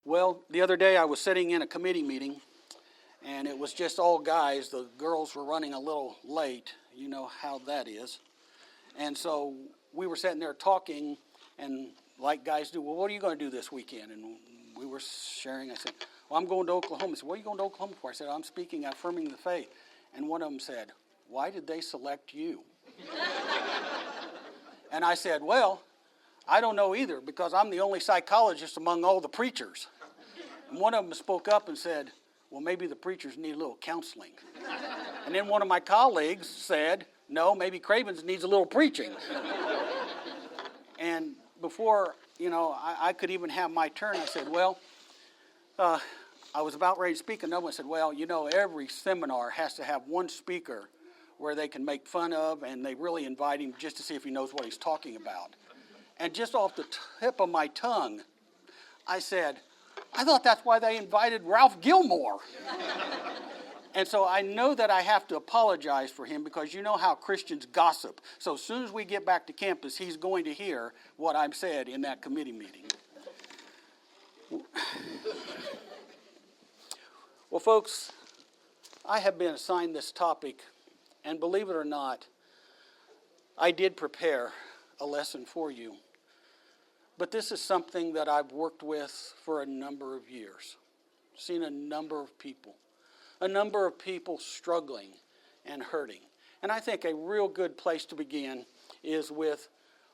Well, the other day I was sitting in a committee meeting, and it was just all guys. The girls were running a little late. You know how that is. And so we were sitting there talking, and like guys do, well, what are you going to do this weekend? And we were sharing. I said, well, I'm going to Oklahoma. He said, what are you going to Oklahoma for? I said, I'm speaking, affirming the faith. And one of them said, why did they select you? And I said, well, I don't know either, because I'm the only psychologist among all the preachers. And one of them spoke up and said, well, maybe the preachers need a little counseling. And then one of my colleagues said, no, maybe Cravens needs a little preaching. And before, I could even have my turn, I said, well, I was about ready to speak, and no one said, well, every seminar has to have one speaker where they can make fun of, and they really invite him just to see if he knows what he's talking about. And just off the tip of my tongue, I said, I thought that's why they invited Ralph Gilmore. And so I know that I have to apologize for him, because you know how Christians gossip. So as soon as we get back to campus, he's going to hear what I've said in that committee meeting. Well, folks, I have been assigned this topic, and believe it or not, I did prepare a lesson for you. But this is something that I've worked with for a number of years, seen a number of people struggling and hurting. And I think a real good place to begin is with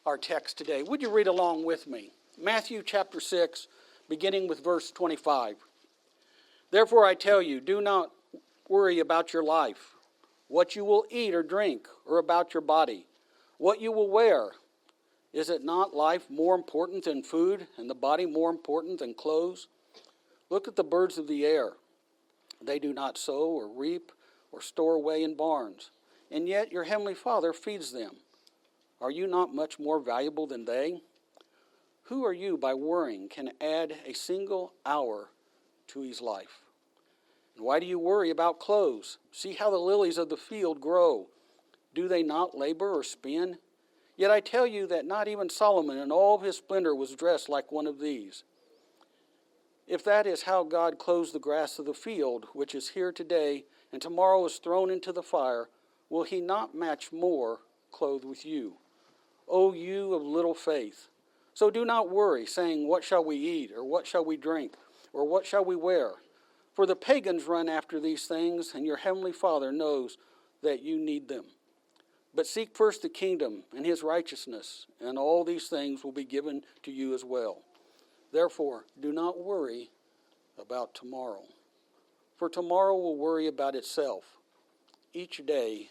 our text today. Would you read along with me? Matthew chapter 6, beginning with verse 25. Therefore I tell you, do not worry about your life, what you will eat or drink, or about your body, what you will wear. Is it not life more important than food, and the body more important than clothes? Look at the birds of the air. They do not sow or reap or store away in barns, and yet your heavenly Father feeds them. Are you not much more valuable than they? Who are you, by worrying, can add a single hour to his life? And why do you worry about clothes? See how the lilies of the field grow. Do they not labor or spin? Yet I tell you that not even Solomon in all of his splendor was dressed like one of these. If that is how God clothes the grass of the field, which is here today and tomorrow is thrown into the fire, will he not much more clothe with you, O you of little faith? So do not worry, saying, what shall we eat, or what shall we drink, or what shall we wear? For the pagans run after these things, and your heavenly Father knows that you need them. But seek first the kingdom and his righteousness, and all these things will be given to you as well. Therefore, do not worry about tomorrow, for tomorrow will worry about itself. Each day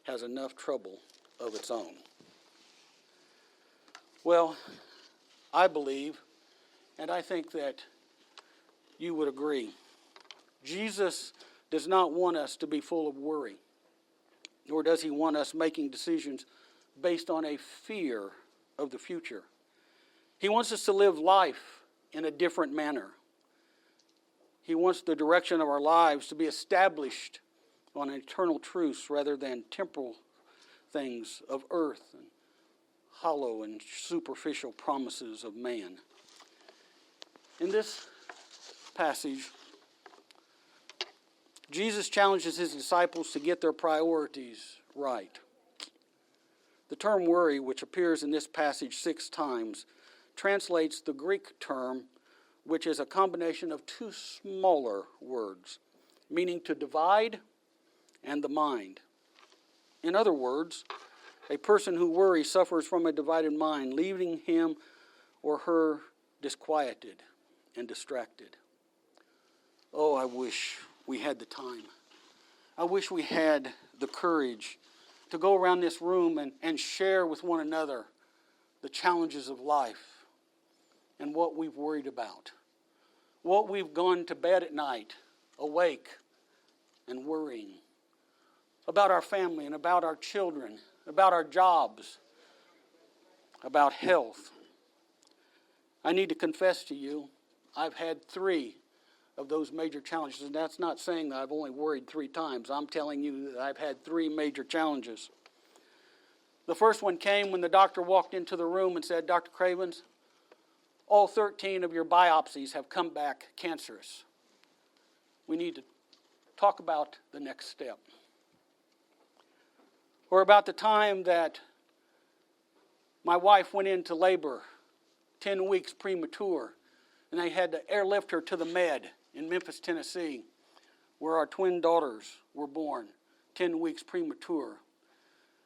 has enough trouble of its own. Well, I believe, and I think that you would agree, Jesus does not want us to be full of worry, nor does he want us making decisions based on a fear of the future. He wants us to live life in a different manner. He wants the direction of our lives to be established on eternal truths rather than temporal things of earth and hollow and superficial promises of man. In this passage, Jesus challenges his disciples to get their priorities right. The term worry, which appears in this passage 6 times, translates the Greek term, which is a combination of 2 smaller words, meaning to divide and the mind. In other words, a person who worries suffers from a divided mind, leaving him or her disquieted and distracted. Oh, I wish we had the time. I wish we had the courage to go around this room and share with one another the challenges of life and what we've worried about, what we've gone to bed at night, awake and worrying about our family and about our children, about our jobs, about health. I need to confess to you, I've had 3 of those major challenges. And that's not saying that I've only worried 3 times. I'm telling you that I've had 3 major challenges. The first one came when the doctor walked into the room and said, Dr. Cravens, all 13 of your biopsies have come back cancerous. We need to talk about the next step. Or about the time that my wife went into labor, 10 weeks premature, and they had to airlift her to the Med in Memphis, Tennessee, where our twin daughters were born, 10 weeks premature.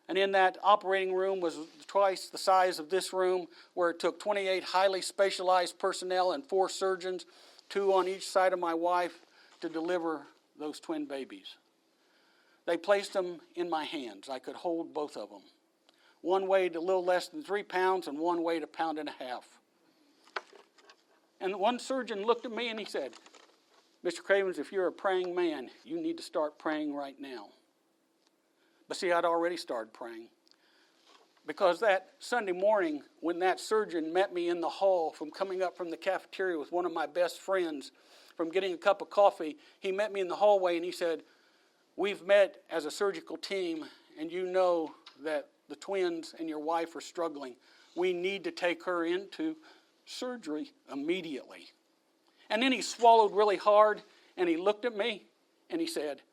And in that operating room was twice the size of this room, where it took 28 highly specialized personnel and 4 surgeons, 2 on each side of my wife, to deliver those twin babies. They placed them in my hands. I could hold both of them. One weighed a little less than 3 pounds and one weighed 1.5 pounds. And one surgeon looked at me and he said, "Mr. Cravens, if you're a praying man, you need to start praying right now." But see, I'd already started praying. Because that Sunday morning, when that surgeon met me in the hall from coming up from the cafeteria with one of my best friends, from getting a cup of coffee, he met me in the hallway and he said, "We've met as a surgical team, and you know that the twins and your wife are struggling. We need to take her into surgery immediately." And then he swallowed really hard, and he looked at me, and he said,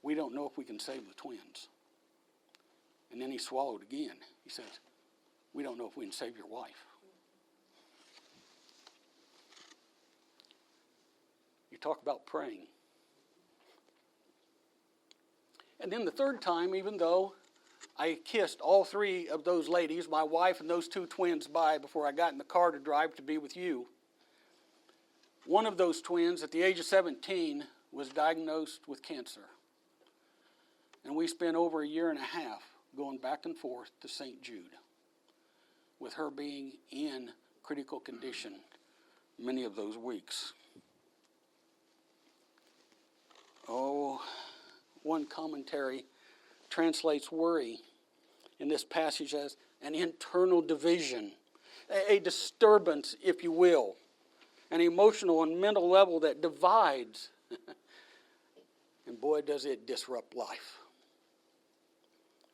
"We don't know if we can save the twins." And then he swallowed again. He said, "We don't know if we can save your wife." You talk about praying. And then the third time, even though I kissed all 3 of those ladies, my wife and those 2 twins, bye before I got in the car to drive to be with you, one of those twins at the age of 17 was diagnosed with cancer. And we spent over 1.5 years going back and forth to St. Jude, with her being in critical condition many of those weeks. Oh, one commentary translates worry in this passage as an internal division, a disturbance, if you will, an emotional and mental level that divides. And boy, does it disrupt life.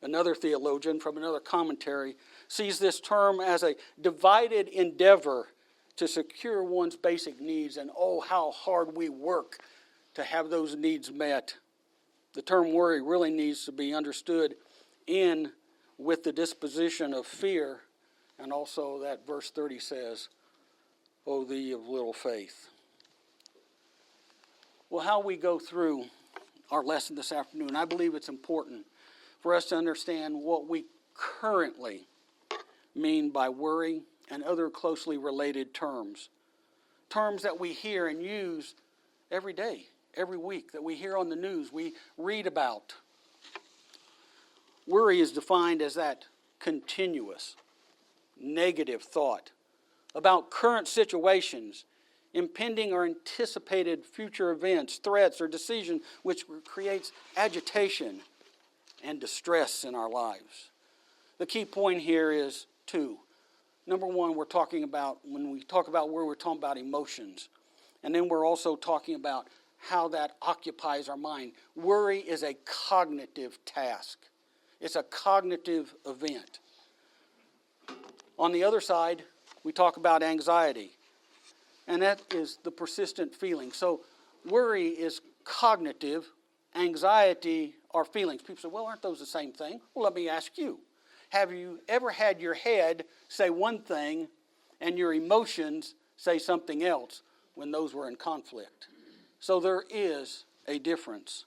Another theologian from another commentary sees this term as a divided endeavor to secure one's basic needs, and oh, how hard we work to have those needs met. The term worry really needs to be understood in with the disposition of fear, and also that verse 30 says, "O thee of little faith." Well, how we go through our lesson this afternoon, I believe it's important for us to understand what we currently mean by worry and other closely related terms. Terms that we hear and use every day, every week, that we hear on the news, we read about. Worry is defined as that continuous, negative thought about current situations, impending or anticipated future events, threats, or decisions, which creates agitation and distress in our lives. The key point here is 2. Number 1, we're talking about, when we talk about worry, we're talking about emotions. And then we're also talking about how that occupies our mind. Worry is a cognitive task. It's a cognitive event. On the other side, we talk about anxiety. And that is the persistent feeling. So worry is cognitive. Anxiety are feelings. People say, well, aren't those the same thing? Well, let me ask you. Have you ever had your head say one thing and your emotions say something else when those were in conflict? So there is a difference.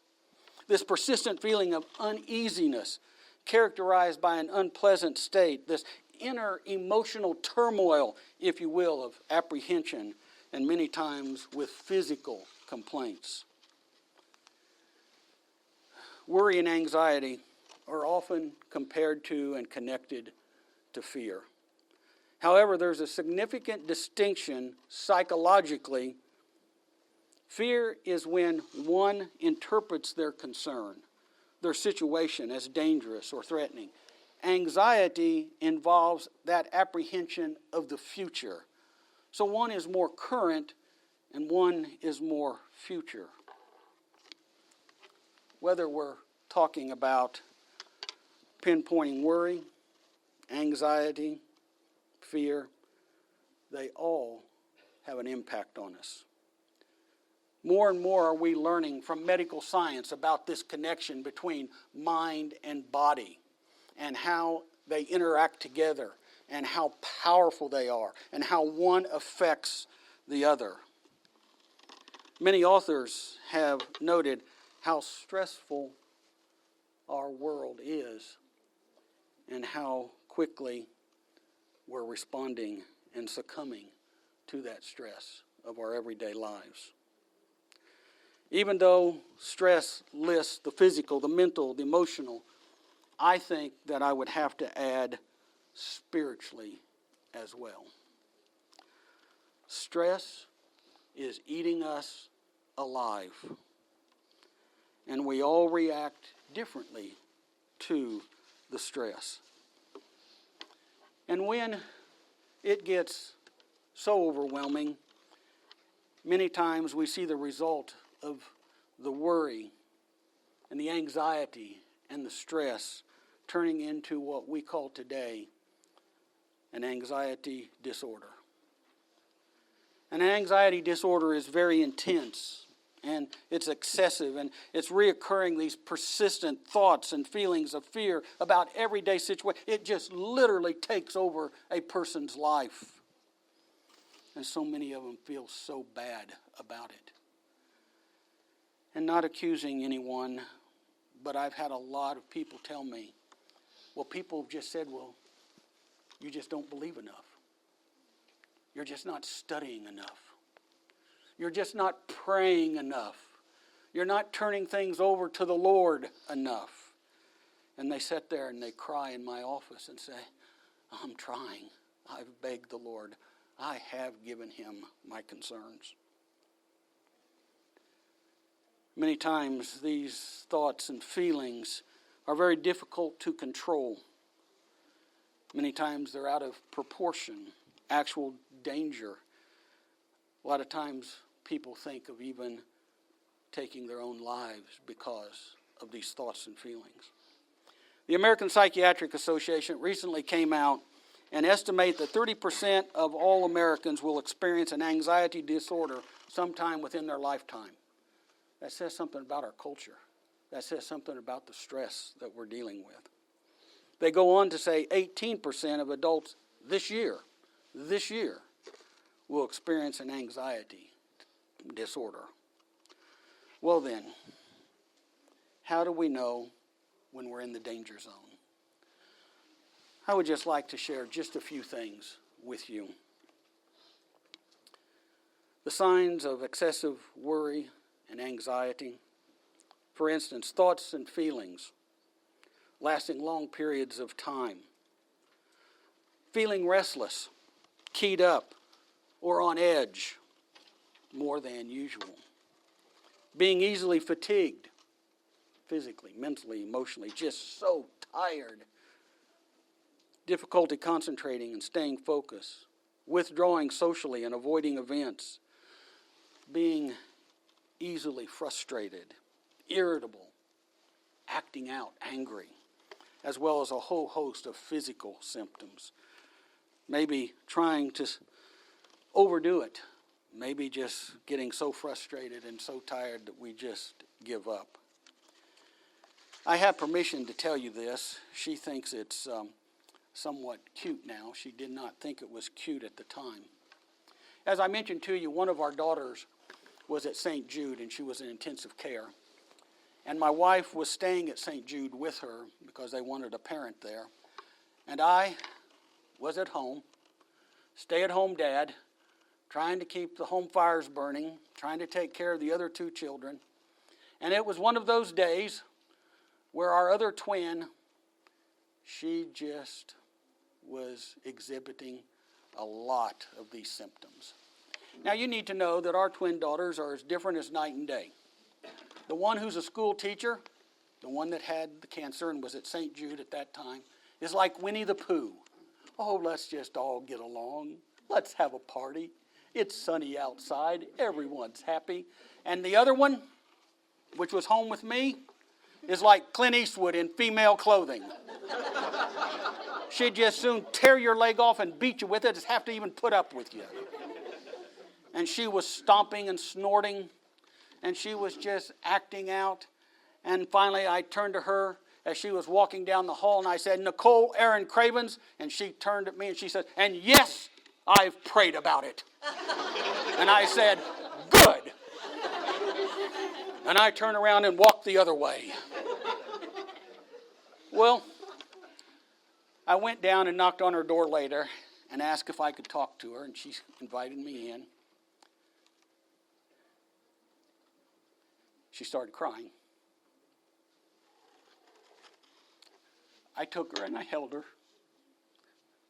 This persistent feeling of uneasiness, characterized by an unpleasant state, this inner emotional turmoil, if you will, of apprehension, and many times with physical complaints. Worry and anxiety are often compared to and connected to fear. However, there's a significant distinction psychologically. Fear is when one interprets their concern, their situation, as dangerous or threatening. Anxiety involves that apprehension of the future. So one is more current and one is more future. Whether we're talking about pinpointing worry, anxiety, fear, they all have an impact on us. More and more are we learning from medical science about this connection between mind and body and how they interact together and how powerful they are and how one affects the other. Many authors have noted how stressful our world is and how quickly we're responding and succumbing to that stress of our everyday lives. Even though stress lists the physical, the mental, the emotional, I think that I would have to add spiritually as well. Stress is eating us alive, and we all react differently to the stress. And when it gets so overwhelming, many times we see the result of the worry and the anxiety and the stress turning into what we call today an anxiety disorder. And an anxiety disorder is very intense, and it's excessive, and it's reoccurring, these persistent thoughts and feelings of fear about everyday situations. It just literally takes over a person's life. And so many of them feel so bad about it. And not accusing anyone, but I've had a lot of people tell me, well, people have just said, well, you just don't believe enough. You're just not studying enough. You're just not praying enough. You're not turning things over to the Lord enough. And they sit there and they cry in my office and say, I'm trying. I've begged the Lord. I have given him my concerns. Many times these thoughts and feelings are very difficult to control. Many times they're out of proportion, actual danger. A lot of times people think of even taking their own lives because of these thoughts and feelings. The American Psychiatric Association recently came out and estimate that 30% of all Americans will experience an anxiety disorder sometime within their lifetime. That says something about our culture. That says something about the stress that we're dealing with. They go on to say 18% of adults this year will experience an anxiety disorder. Well then, how do we know when we're in the danger zone? I would just like to share just a few things with you. The signs of excessive worry and anxiety. For instance, thoughts and feelings lasting long periods of time. Feeling restless, keyed up, or on edge more than usual. Being easily fatigued, physically, mentally, emotionally, just so tired. Difficulty concentrating and staying focused. Withdrawing socially and avoiding events. Being easily frustrated, irritable, acting out, angry, as well as a whole host of physical symptoms. Maybe trying to overdo it. Maybe just getting so frustrated and so tired that we just give up. I have permission to tell you this. She thinks it's somewhat cute now. She did not think it was cute at the time. As I mentioned to you, one of our daughters was at St. Jude, and she was in intensive care. And my wife was staying at St. Jude with her because they wanted a parent there. And I was at home, stay-at-home dad, trying to keep the home fires burning, trying to take care of the other two children. And it was one of those days where our other twin, she just was exhibiting a lot of these symptoms. Now, you need to know that our twin daughters are as different as night and day. The one who's a school teacher, the one that had the cancer and was at St. Jude at that time, is like Winnie the Pooh. Oh, let's just all get along. Let's have a party. It's sunny outside. Everyone's happy. And the other one, which was home with me, is like Clint Eastwood in female clothing. She'd just soon tear your leg off and beat you with it, just have to even put up with you. And she was stomping and snorting, and she was just acting out. And finally, I turned to her as she was walking down the hall, and I said, Nicole Aaron Cravens. And she turned at me and she said, and yes, I've prayed about it. And I said, good. And I turned around and walked the other way. Well, I went down and knocked on her door later and asked if I could talk to her, and she invited me in. She started crying. I took her and I held her.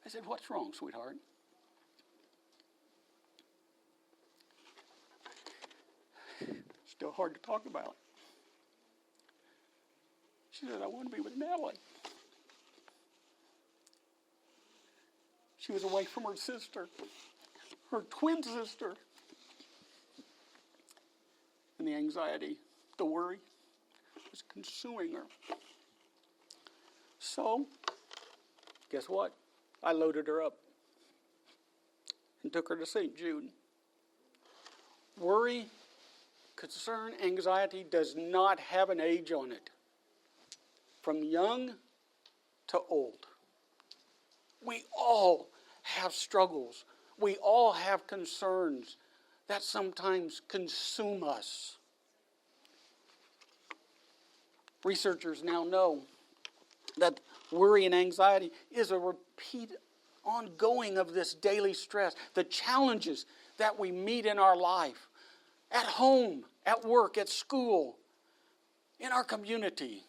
I said, what's wrong, sweetheart? Still hard to talk about. She said, I want to be with Natalie. She was away from her sister, her twin sister. And the anxiety, the worry was consuming her. So, guess what? I loaded her up and took her to St. Jude. Worry, concern, anxiety does not have an age on it. From young to old. We all have struggles. We all have concerns that sometimes consume us. Researchers now know that worry and anxiety is a repeat ongoing of this daily stress, the challenges that we meet in our life, at home, at work, at school, in our community.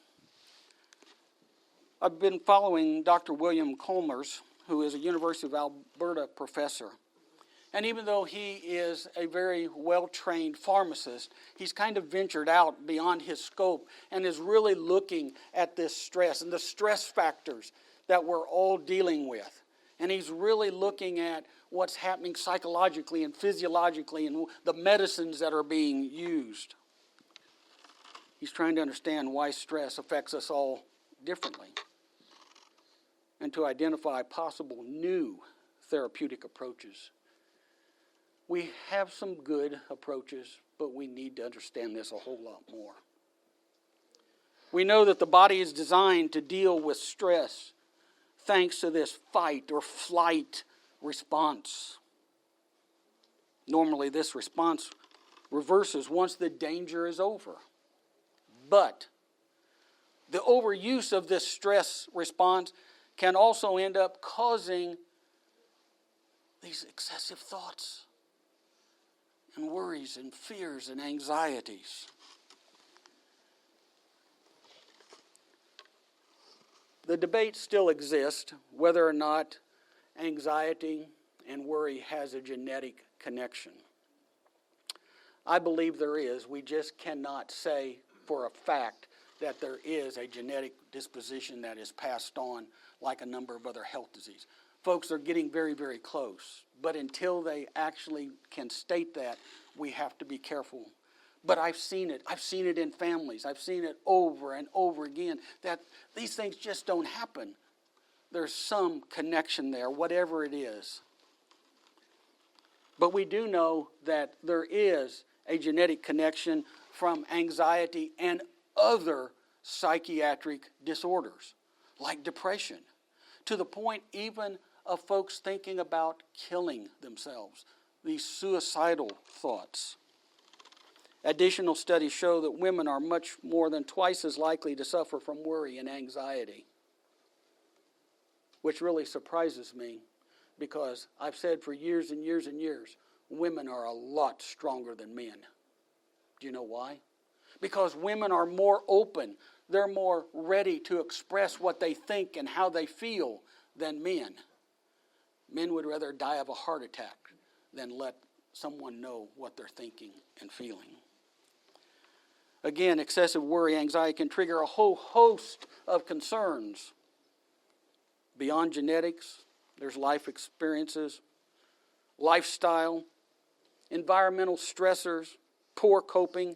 I've been following Dr. William Colmers, who is a University of Alberta professor. And even though he is a very well-trained pharmacist, he's kind of ventured out beyond his scope and is really looking at this stress and the stress factors that we're all dealing with. And he's really looking at what's happening psychologically and physiologically and the medicines that are being used. He's trying to understand why stress affects us all differently and to identify possible new therapeutic approaches. We have some good approaches, but we need to understand this a whole lot more. We know that the body is designed to deal with stress thanks to this fight or flight response. Normally, this response reverses once the danger is over. But the overuse of this stress response can also end up causing these excessive thoughts and worries and fears and anxieties. The debate still exists whether or not anxiety and worry has a genetic connection. I believe there is. We just cannot say for a fact that there is a genetic disposition that is passed on like a number of other health diseases. Folks are getting very, very close. But until they actually can state that, we have to be careful. But I've seen it. I've seen it in families. I've seen it over and over again, that these things just don't happen. There's some connection there, whatever it is. But we do know that there is a genetic connection from anxiety and other psychiatric disorders, like depression, to the point even of folks thinking about killing themselves, these suicidal thoughts. Additional studies show that women are much more than twice as likely to suffer from worry and anxiety, which really surprises me because I've said for years and years and years, women are a lot stronger than men. Do you know why? Because women are more open. They're more ready to express what they think and how they feel than men. Men would rather die of a heart attack than let someone know what they're thinking and feeling. Again, excessive worry, anxiety can trigger a whole host of concerns. Beyond genetics, there's life experiences, lifestyle, environmental stressors, poor coping,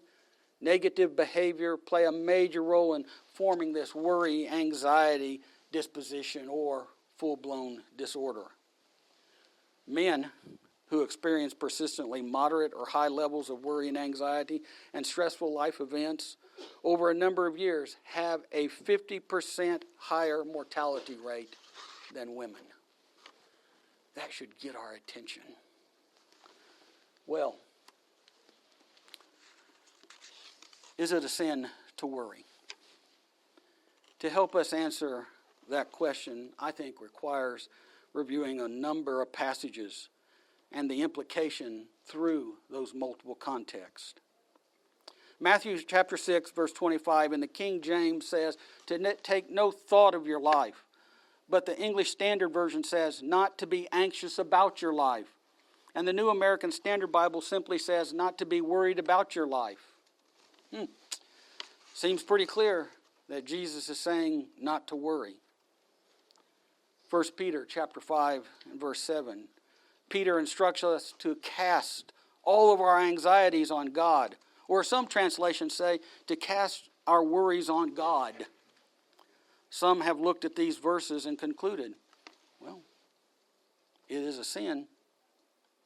negative behavior play a major role in forming this worry, anxiety disposition or full-blown disorder. Men who experience persistently moderate or high levels of worry and anxiety and stressful life events over a number of years have a 50% higher mortality rate than women. That should get our attention. Well, is it a sin to worry? To help us answer that question, I think requires reviewing a number of passages and the implication through those multiple contexts. Matthew chapter 6, verse 25 in the King James says, to take no thought of your life. But the English Standard Version says, not to be anxious about your life. And the New American Standard Bible simply says, not to be worried about your life. Seems pretty clear that Jesus is saying not to worry. 1 Peter chapter 5 and verse 7. Peter instructs us to cast all of our anxieties on God. Or some translations say to cast our worries on God. Some have looked at these verses and concluded, well, it is a sin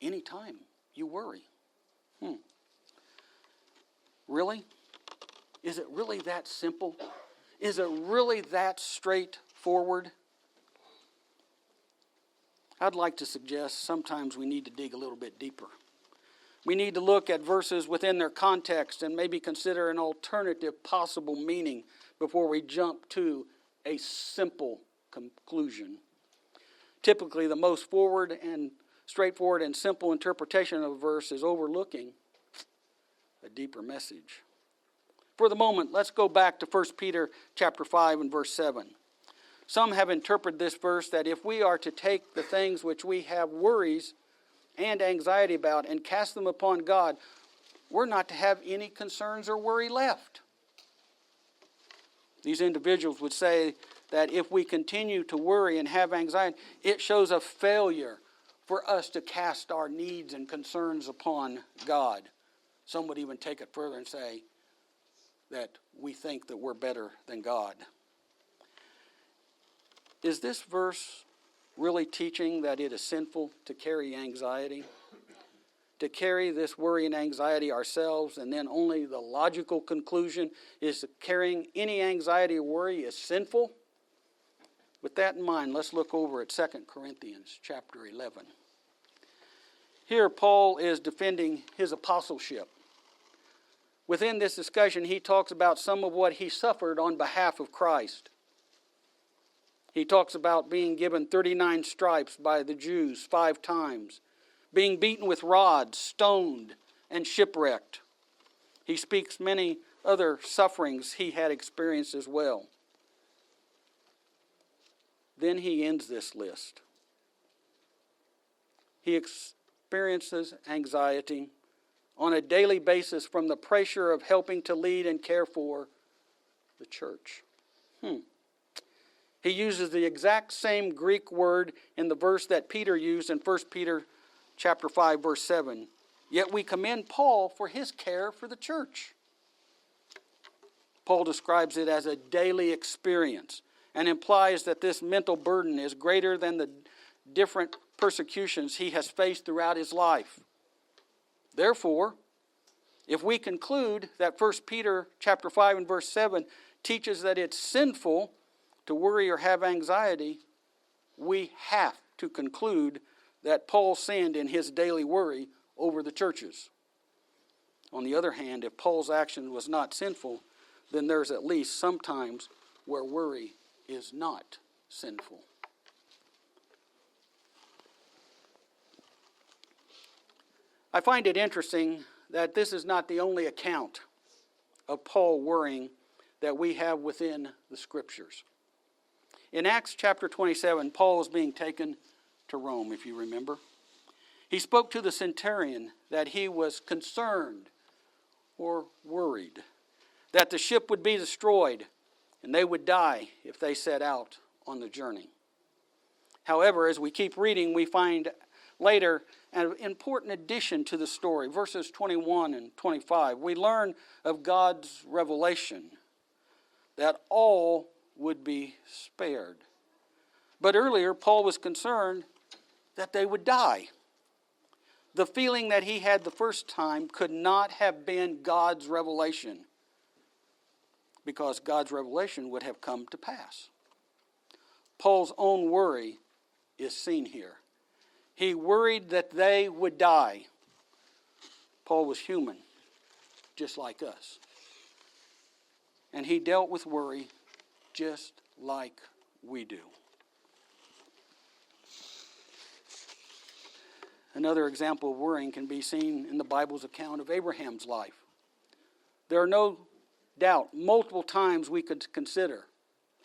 anytime you worry. Really? Is it really that simple? Is it really that straightforward? I'd like to suggest sometimes we need to dig a little bit deeper. We need to look at verses within their context and maybe consider an alternative possible meaning before we jump to a simple conclusion. Typically, the most straightforward and simple interpretation of a verse is overlooking a deeper message. For the moment, let's go back to 1 Peter chapter 5 and verse 7. Some have interpreted this verse that if we are to take the things which we have worries and anxiety about and cast them upon God, we're not to have any concerns or worry left. These individuals would say that if we continue to worry and have anxiety, it shows a failure for us to cast our needs and concerns upon God. Some would even take it further and say that we think that we're better than God. Is this verse really teaching that it is sinful to carry anxiety? To carry this worry and anxiety ourselves, and then only the logical conclusion is that carrying any anxiety or worry is sinful? With that in mind, let's look over at 2 Corinthians chapter 11. Here, Paul is defending his apostleship. Within this discussion, he talks about some of what he suffered on behalf of Christ. He talks about being given 39 stripes by the Jews 5 times, being beaten with rods, stoned, and shipwrecked. He speaks many other sufferings he had experienced as well. Then he ends this list. He experiences anxiety on a daily basis from the pressure of helping to lead and care for the church. He uses the exact same Greek word in the verse that Peter used in 1 Peter chapter 5, verse 7. Yet we commend Paul for his care for the church. Paul describes it as a daily experience and implies that this mental burden is greater than the different persecutions he has faced throughout his life. Therefore, if we conclude that 1 Peter chapter 5 and verse 7 teaches that it's sinful to worry or have anxiety, we have to conclude that Paul sinned in his daily worry over the churches. On the other hand, if Paul's action was not sinful, then there's at least some times where worry is not sinful. I find it interesting that this is not the only account of Paul worrying that we have within the Scriptures. In Acts chapter 27, Paul was being taken to Rome, if you remember. He spoke to the centurion that he was concerned or worried that the ship would be destroyed and they would die if they set out on the journey. However, as we keep reading, we find later an important addition to the story. Verses 21 and 25, we learn of God's revelation that all would be spared. But earlier, Paul was concerned that they would die. The feeling that he had the first time could not have been God's revelation, because God's revelation would have come to pass. Paul's own worry is seen here. He worried that they would die. Paul was human, just like us. And he dealt with worry just like we do. Another example of worrying can be seen in the Bible's account of Abraham's life. There are no doubt multiple times we could consider.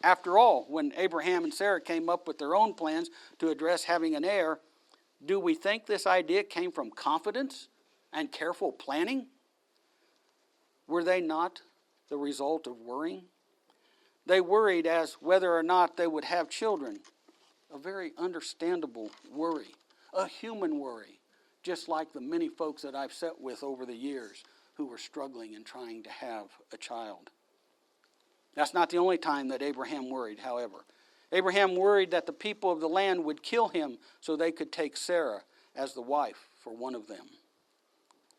After all, when Abraham and Sarah came up with their own plans to address having an heir, do we think this idea came from confidence and careful planning? Were they not the result of worrying? They worried as whether or not they would have children. A very understandable worry. A human worry, just like the many folks that I've sat with over the years who were struggling and trying to have a child. That's not the only time that Abraham worried, however. Abraham worried that the people of the land would kill him so they could take Sarah as the wife for one of them.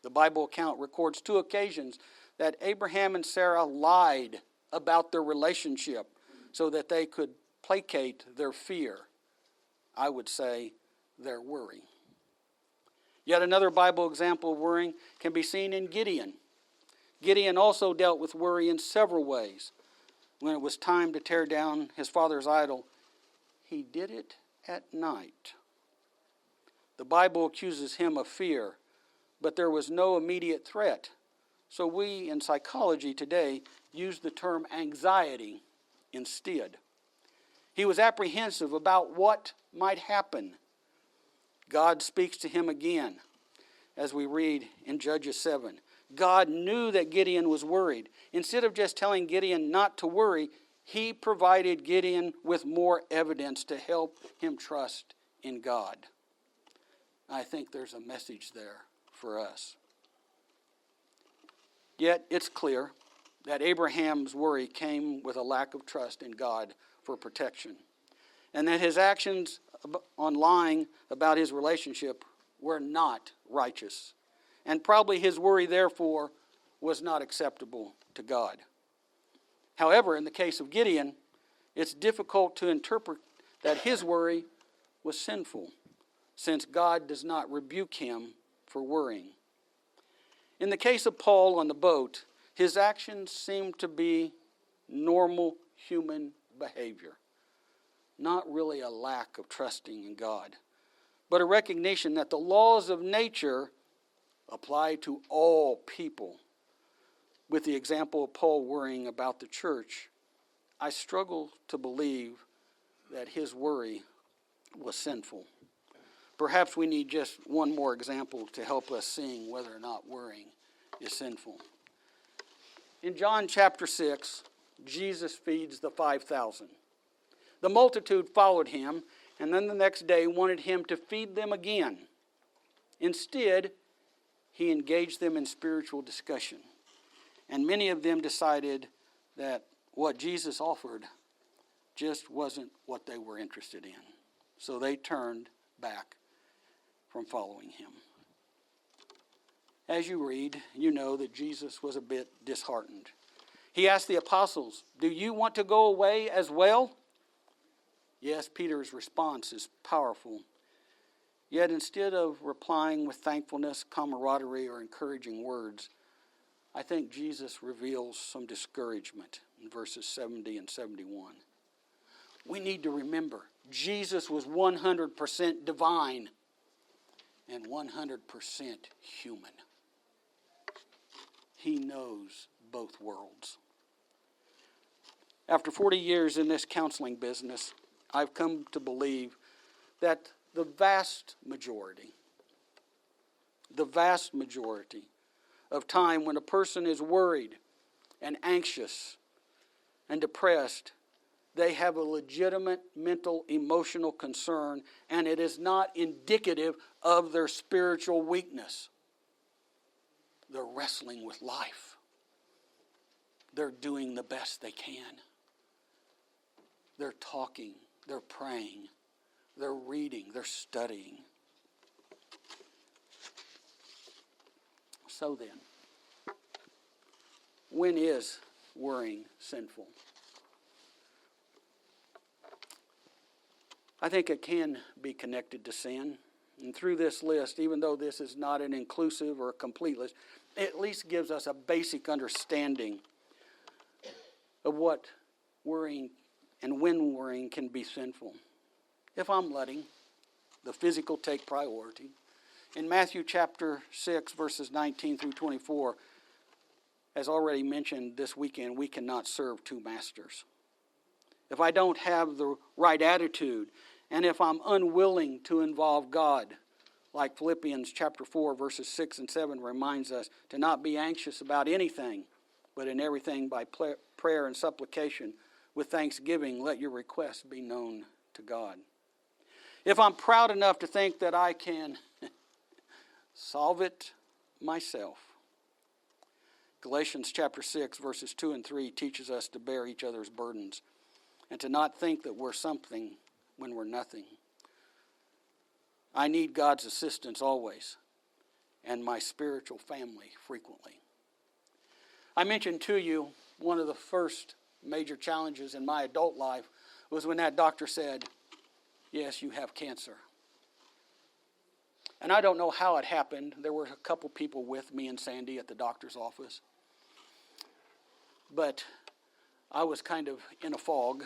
The Bible account records 2 occasions that Abraham and Sarah lied about their relationship so that they could placate their fear. I would say their worry. Yet another Bible example of worrying can be seen in Gideon. Gideon also dealt with worry in several ways. When it was time to tear down his father's idol, he did it at night. The Bible accuses him of fear, but there was no immediate threat. So we in psychology today use the term anxiety instead. He was apprehensive about what might happen. God speaks to him again, as we read in Judges 7. God knew that Gideon was worried. Instead of just telling Gideon not to worry, he provided Gideon with more evidence to help him trust in God. I think there's a message there for us. Yet it's clear that Abraham's worry came with a lack of trust in God for protection, and that his actions on lying about his relationship were not righteous. And probably his worry, therefore, was not acceptable to God. However, in the case of Gideon, it's difficult to interpret that his worry was sinful, since God does not rebuke him for worrying. In the case of Paul on the boat, his actions seem to be normal human behavior. Not really a lack of trusting in God, but a recognition that the laws of nature apply to all people. With the example of Paul worrying about the church, I struggle to believe that his worry was sinful. Perhaps we need just one more example to help us seeing whether or not worrying is sinful. In John chapter 6, Jesus feeds the 5,000. The multitude followed him, and then the next day wanted him to feed them again. Instead, he engaged them in spiritual discussion, and many of them decided that what Jesus offered just wasn't what they were interested in. So they turned back from following him. As you read, you know that Jesus was a bit disheartened. He asked the apostles, "Do you want to go away as well?" Yes, Peter's response is powerful. Yet instead of replying with thankfulness, camaraderie, or encouraging words, I think Jesus reveals some discouragement in verses 70 and 71. We need to remember, Jesus was 100% divine and 100% human. He knows both worlds. After 40 years in this counseling business, I've come to believe that the vast majority of time when a person is worried and anxious and depressed, they have a legitimate mental, emotional concern, and it is not indicative of their spiritual weakness. They're wrestling with life. They're doing the best they can. They're talking They're praying. They're reading. They're studying. So then, when is worrying sinful? I think it can be connected to sin. And through this list, even though this is not an inclusive or a complete list, it at least gives us a basic understanding of what worrying and when worrying can be sinful. If I'm letting the physical take priority, in Matthew chapter 6, verses 19 through 24, as already mentioned this weekend, we cannot serve two masters. If I don't have the right attitude, and if I'm unwilling to involve God, like Philippians chapter 4, verses 6 and 7 reminds us to not be anxious about anything, but in everything by prayer and supplication, with thanksgiving, let your requests be known to God. If I'm proud enough to think that I can solve it myself, Galatians chapter 6, verses 2 and 3 teaches us to bear each other's burdens and to not think that we're something when we're nothing. I need God's assistance always, and my spiritual family frequently. I mentioned to you one of the first major challenges in my adult life was when that doctor said, yes, you have cancer. And I don't know how it happened. There were a couple people with me and Sandy at the doctor's office. But I was kind of in a fog.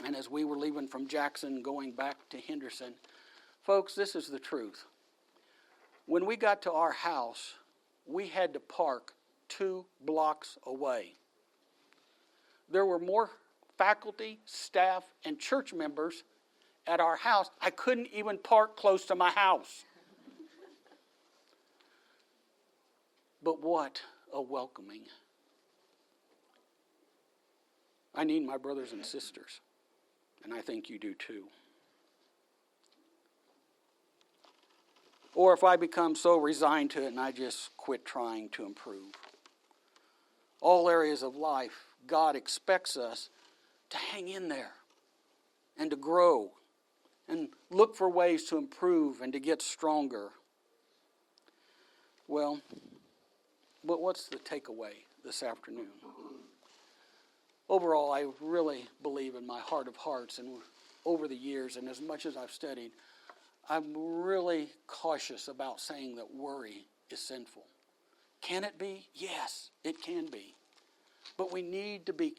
And as we were leaving from Jackson going back to Henderson, folks, this is the truth. When we got to our house, we had to park 2 blocks away. There were more faculty, staff, and church members at our house. I couldn't even park close to my house. But what a welcoming. I need my brothers and sisters, and I think you do too. Or if I become so resigned to it and I just quit trying to improve. All areas of life, God expects us to hang in there and to grow and look for ways to improve and to get stronger. Well, but what's the takeaway this afternoon? Overall, I really believe in my heart of hearts, and over the years, and as much as I've studied, I'm really cautious about saying that worry is sinful. Can it be? Yes, it can be. But we need to be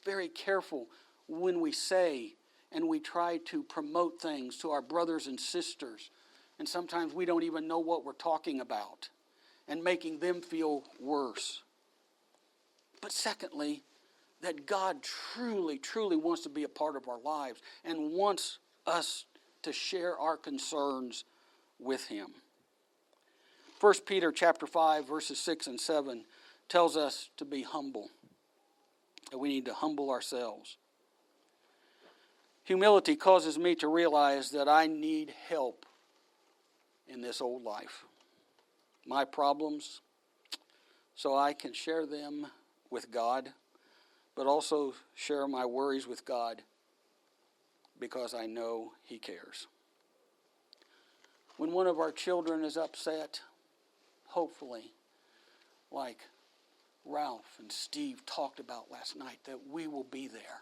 very careful when we say and we try to promote things to our brothers and sisters, and sometimes we don't even know what we're talking about, and making them feel worse. But secondly, that God truly, truly wants to be a part of our lives and wants us to share our concerns with him. 1 Peter chapter 5, verses 6 and 7 tells us to be humble. That we need to humble ourselves. Humility causes me to realize that I need help in this old life. My problems, so I can share them with God, but also share my worries with God because I know he cares. When one of our children is upset, hopefully, like Ralph and Steve talked about last night, that we will be there.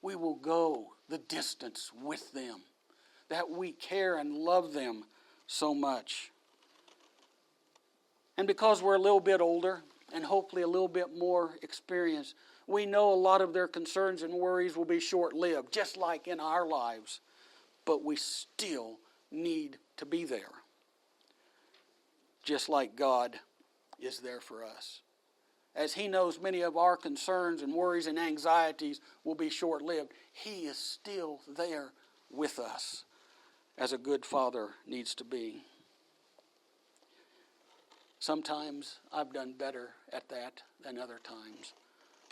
We will go the distance with them, that we care and love them so much. And because we're a little bit older and hopefully a little bit more experienced, we know a lot of their concerns and worries will be short-lived, just like in our lives. But we still need to be there, just like God is there for us. As he knows many of our concerns and worries and anxieties will be short-lived, he is still there with us, as a good father needs to be. Sometimes I've done better at that than other times,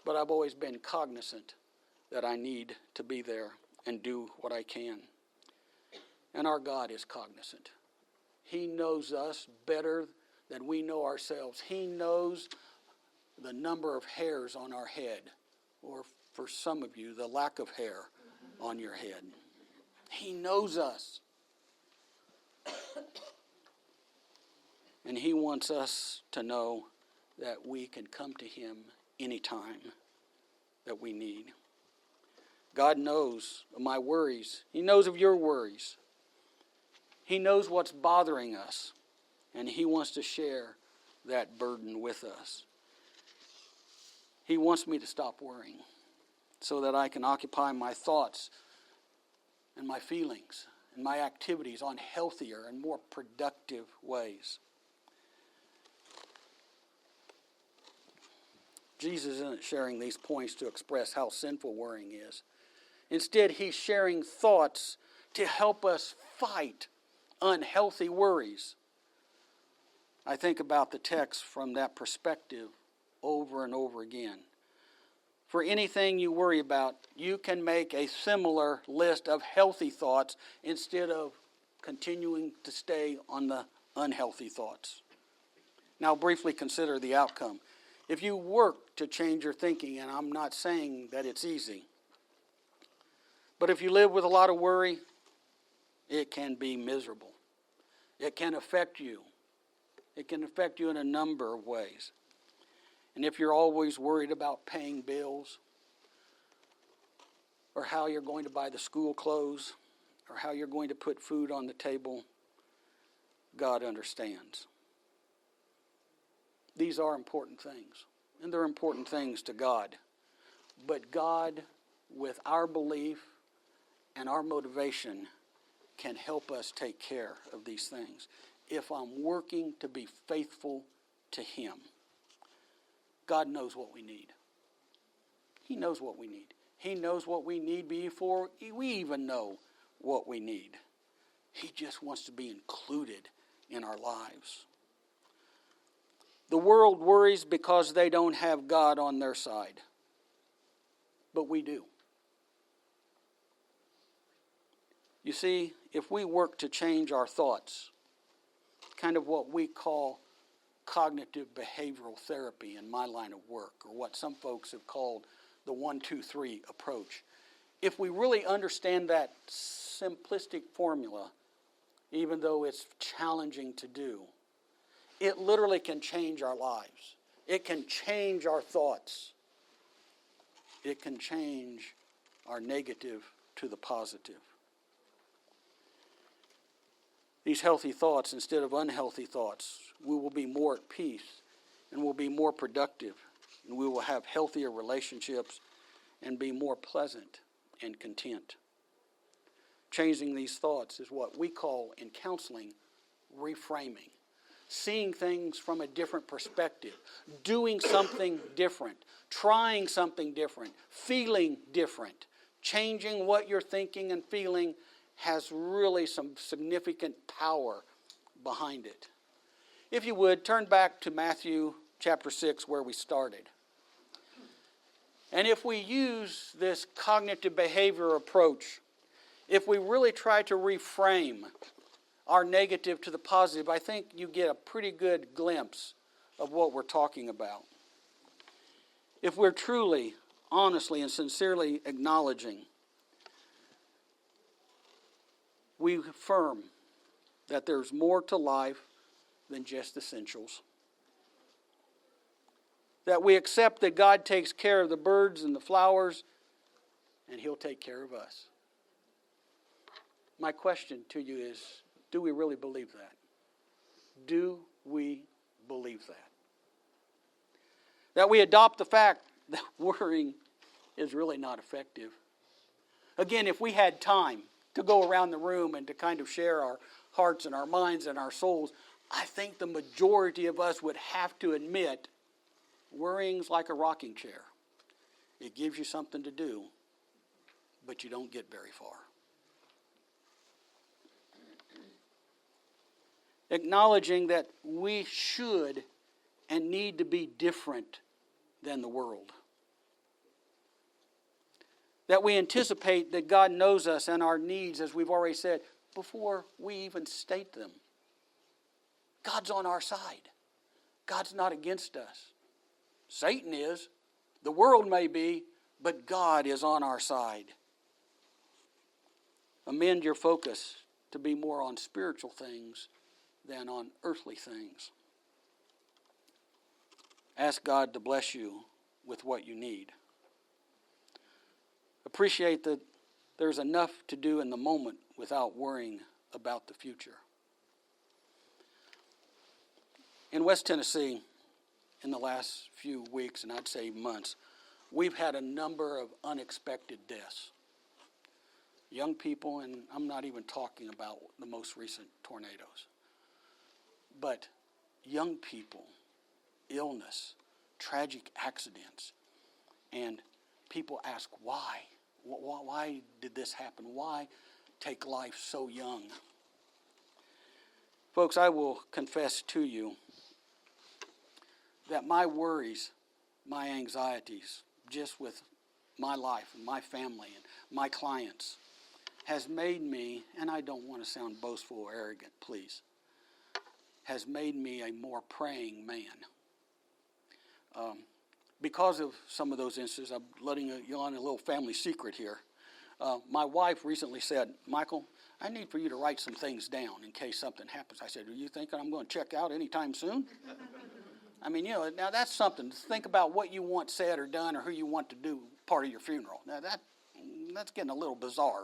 but I've always been cognizant that I need to be there and do what I can. And our God is cognizant. He knows us better than we know ourselves. He knows the number of hairs on our head, or for some of you, the lack of hair on your head. He knows us. And He wants us to know that we can come to Him anytime that we need. God knows of my worries. He knows of your worries. He knows what's bothering us, and He wants to share that burden with us. He wants me to stop worrying so that I can occupy my thoughts and my feelings and my activities on healthier and more productive ways. Jesus isn't sharing these points to express how sinful worrying is. Instead, He's sharing thoughts to help us fight unhealthy worries. I think about the text from that perspective over and over again. For anything you worry about, you can make a similar list of healthy thoughts instead of continuing to stay on the unhealthy thoughts. Now, briefly consider the outcome. If you work to change your thinking, and I'm not saying that it's easy, but if you live with a lot of worry, it can be miserable. It can affect you. It can affect you in a number of ways. And if you're always worried about paying bills, or how you're going to buy the school clothes, or how you're going to put food on the table, God understands. These are important things, and they're important things to God. But God, with our belief and our motivation, can help us take care of these things if I'm working to be faithful to Him. God knows what we need. He knows what we need. He knows what we need before we even know what we need. He just wants to be included in our lives. The world worries because they don't have God on their side. But we do. You see, if we work to change our thoughts, kind of what we call cognitive behavioral therapy in my line of work, or what some folks have called the 1-2-3 approach. If we really understand that simplistic formula, even though it's challenging to do, it literally can change our lives. It can change our thoughts. It can change our negative to the positive. These healthy thoughts instead of unhealthy thoughts, we will be more at peace and will be more productive, and we will have healthier relationships and be more pleasant and content. Changing these thoughts is what we call in counseling reframing. Seeing things from a different perspective, doing something different, trying something different, feeling different. Changing what you're thinking and feeling has really some significant power behind it. If you would, turn back to Matthew chapter 6 where we started. And if we use this cognitive behavior approach, if we really try to reframe our negative to the positive, I think you get a pretty good glimpse of what we're talking about. If we're truly, honestly, and sincerely acknowledging, we affirm that there's more to life than just essentials. That we accept that God takes care of the birds and the flowers, and He'll take care of us. My question to you is, do we really believe that? Do we believe that? That we adopt the fact that worrying is really not effective. Again, if we had time to go around the room and to kind of share our hearts and our minds and our souls, I think the majority of us would have to admit worrying's like a rocking chair. It gives you something to do, but you don't get very far. Acknowledging that we should and need to be different than the world. That we anticipate that God knows us and our needs, as we've already said, before we even state them. God's on our side. God's not against us. Satan is. The world may be, but God is on our side. Amend your focus to be more on spiritual things than on earthly things. Ask God to bless you with what you need. Appreciate that there's enough to do in the moment without worrying about the future. In West Tennessee, in the last few weeks, and I'd say months, we've had a number of unexpected deaths. Young people, and I'm not even talking about the most recent tornadoes, but young people, illness, tragic accidents, and people ask why? Why did this happen? Why take life so young? Folks, I will confess to you that my worries, my anxieties, just with my life and my family and my clients, has made me, and I don't want to sound boastful or arrogant, please, has made me a more praying man. Because of some of those instances, I'm letting you on a little family secret here. My wife recently said, Michael, I need for you to write some things down in case something happens. I said, are you thinking I'm going to check out anytime soon? I mean, now that's something. Think about what you want said or done or who you want to do part of your funeral. Now that's getting a little bizarre.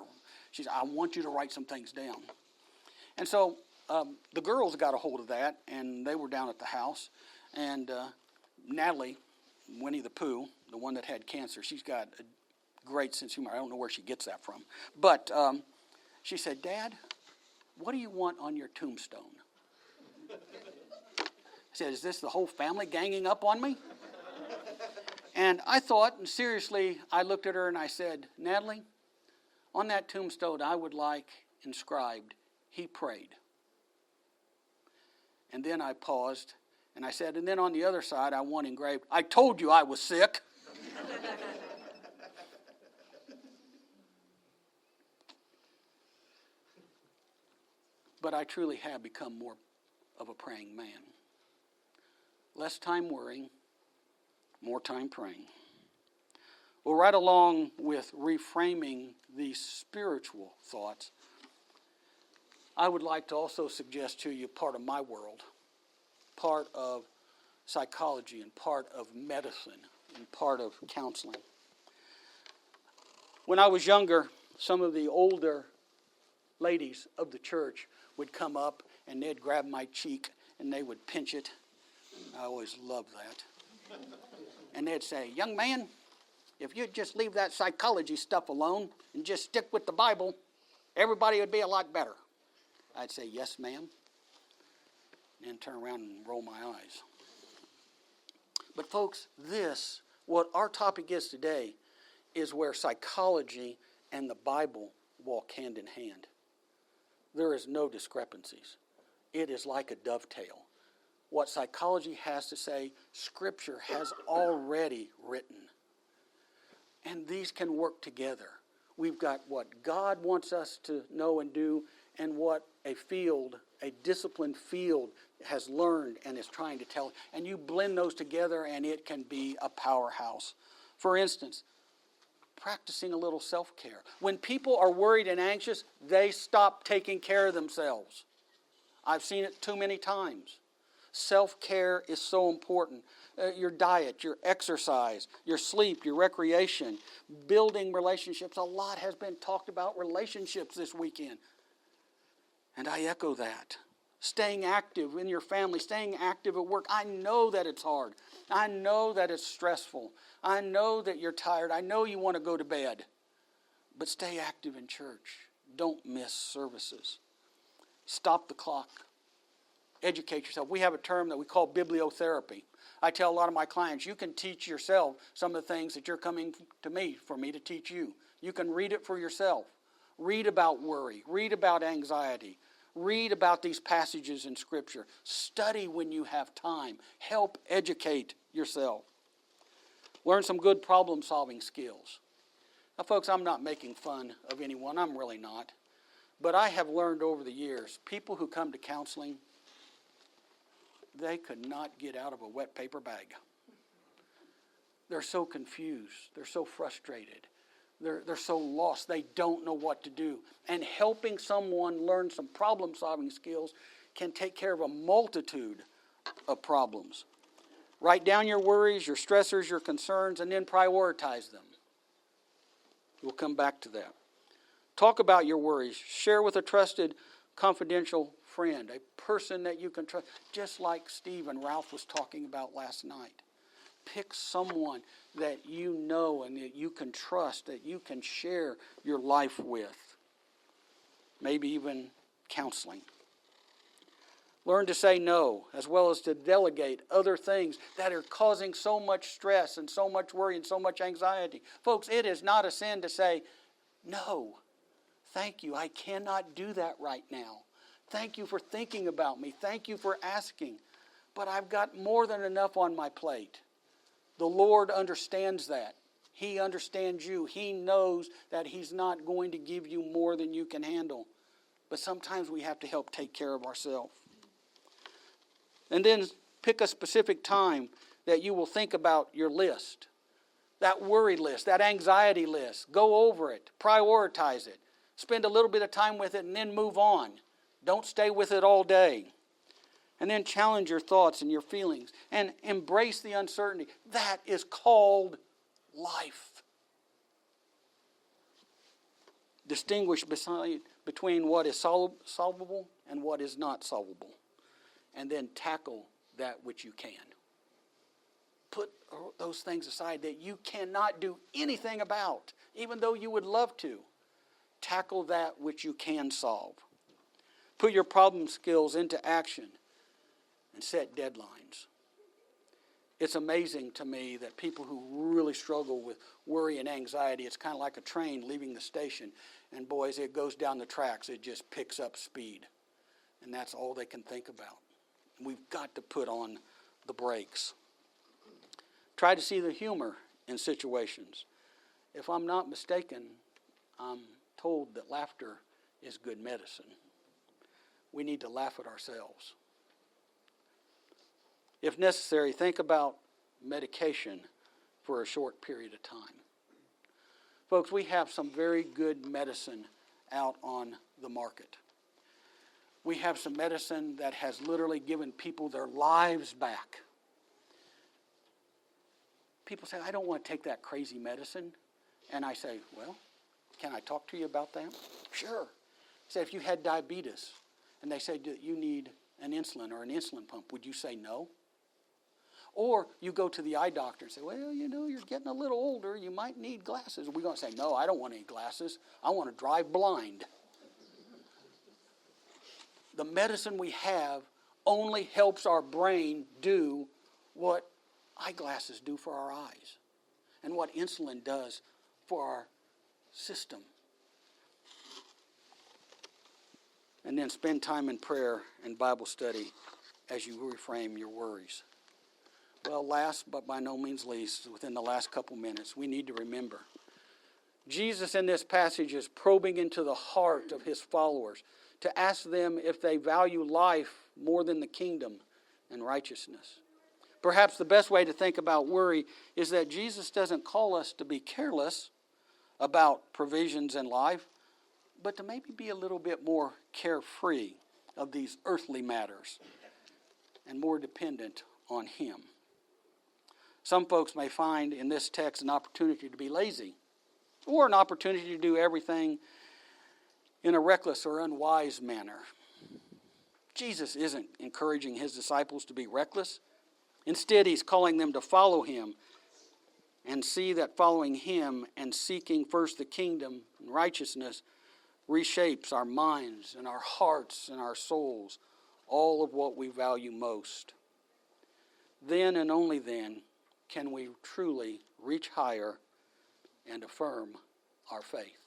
She said, I want you to write some things down. And so the girls got a hold of that, and they were down at the house. And Natalie, Winnie the Pooh, the one that had cancer, she's got a great sense of humor. I don't know where she gets that from. But she said, Dad, what do you want on your tombstone? I said, is this the whole family ganging up on me? And I thought, and seriously, I looked at her and I said, Natalie, on that tombstone I would like inscribed, he prayed. And then I paused and I said, and then on the other side I want engraved, I told you I was sick. But I truly have become more of a praying man. Less time worrying, more time praying. Well, right along with reframing these spiritual thoughts, I would like to also suggest to you part of my world, part of psychology and part of medicine and part of counseling. When I was younger, some of the older ladies of the church would come up and they'd grab my cheek and they would pinch it. I always loved that. And they'd say, young man, if you'd just leave that psychology stuff alone and just stick with the Bible, everybody would be a lot better. I'd say, yes, ma'am. And then turn around and roll my eyes. But folks, what our topic is today, is where psychology and the Bible walk hand in hand. There is no discrepancies. It is like a dovetail. What psychology has to say, Scripture has already written. And these can work together. We've got what God wants us to know and do, and what a disciplined field has learned and is trying to tell. And you blend those together and it can be a powerhouse. For instance, practicing a little self-care. When people are worried and anxious, they stop taking care of themselves. I've seen it too many times. Self-care is so important. Your diet, your exercise, your sleep, your recreation, building relationships. A lot has been talked about relationships this weekend. And I echo that. Staying active in your family, staying active at work. I know that it's hard. I know that it's stressful. I know that you're tired. I know you want to go to bed. But stay active in church. Don't miss services. Stop the clock. Educate yourself. We have a term that we call bibliotherapy. I tell a lot of my clients, you can teach yourself some of the things that you're coming to me for me to teach you. You can read it for yourself. Read about worry. Read about anxiety. Read about these passages in Scripture. Study when you have time. Help educate yourself. Learn some good problem-solving skills. Now, folks, I'm not making fun of anyone. I'm really not. But I have learned over the years, people who come to counseling, they could not get out of a wet paper bag. They're so confused. They're so frustrated. They're so lost. They don't know what to do. And helping someone learn some problem-solving skills can take care of a multitude of problems. Write down your worries, your stressors, your concerns, and then prioritize them. We'll come back to that. Talk about your worries. Share with a trusted, confidential friend, a person that you can trust, just like Steve and Ralph was talking about last night. Pick someone that you know and that you can trust, that you can share your life with. Maybe even counseling. Learn to say no, as well as to delegate other things that are causing so much stress and so much worry and so much anxiety. Folks, it is not a sin to say, no, thank you, I cannot do that right now. Thank you for thinking about me. Thank you for asking. But I've got more than enough on my plate. The Lord understands that. He understands you. He knows that He's not going to give you more than you can handle. But sometimes we have to help take care of ourselves. And then pick a specific time that you will think about your list. That worry list, that anxiety list. Go over it. Prioritize it. Spend a little bit of time with it and then move on. Don't stay with it all day. And then challenge your thoughts and your feelings. And embrace the uncertainty. That is called life. Distinguish between what is solvable and what is not solvable. And then tackle that which you can. Put those things aside that you cannot do anything about, even though you would love to. Tackle that which you can solve. Put your problem skills into action and set deadlines. It's amazing to me that people who really struggle with worry and anxiety, it's kind of like a train leaving the station. And boys, it goes down the tracks, it just picks up speed. And that's all they can think about. We've got to put on the brakes. Try to see the humor in situations. If I'm not mistaken, I'm told that laughter is good medicine. We need to laugh at ourselves. If necessary, think about medication for a short period of time. Folks, we have some very good medicine out on the market. We have some medicine that has literally given people their lives back. People say, I don't want to take that crazy medicine. And I say, well, can I talk to you about that? Sure. Say, if you had diabetes and they say that you need an insulin or an insulin pump, would you say no? Or you go to the eye doctor and say, well, you're getting a little older. You might need glasses. Are we going to say, no, I don't want any glasses. I want to drive blind. The medicine we have only helps our brain do what eyeglasses do for our eyes and what insulin does for our system. And then spend time in prayer and Bible study as you reframe your worries. Well, last but by no means least, within the last couple minutes, we need to remember Jesus in this passage is probing into the heart of His followers to ask them if they value life more than the kingdom and righteousness. Perhaps the best way to think about worry is that Jesus doesn't call us to be careless about provisions in life, but to maybe be a little bit more carefree of these earthly matters and more dependent on Him. Some folks may find in this text an opportunity to be lazy or an opportunity to do everything in a reckless or unwise manner. Jesus isn't encouraging His disciples to be reckless. Instead, He's calling them to follow Him and see that following Him and seeking first the kingdom and righteousness reshapes our minds and our hearts and our souls, all of what we value most. Then and only then can we truly reach higher and affirm our faith.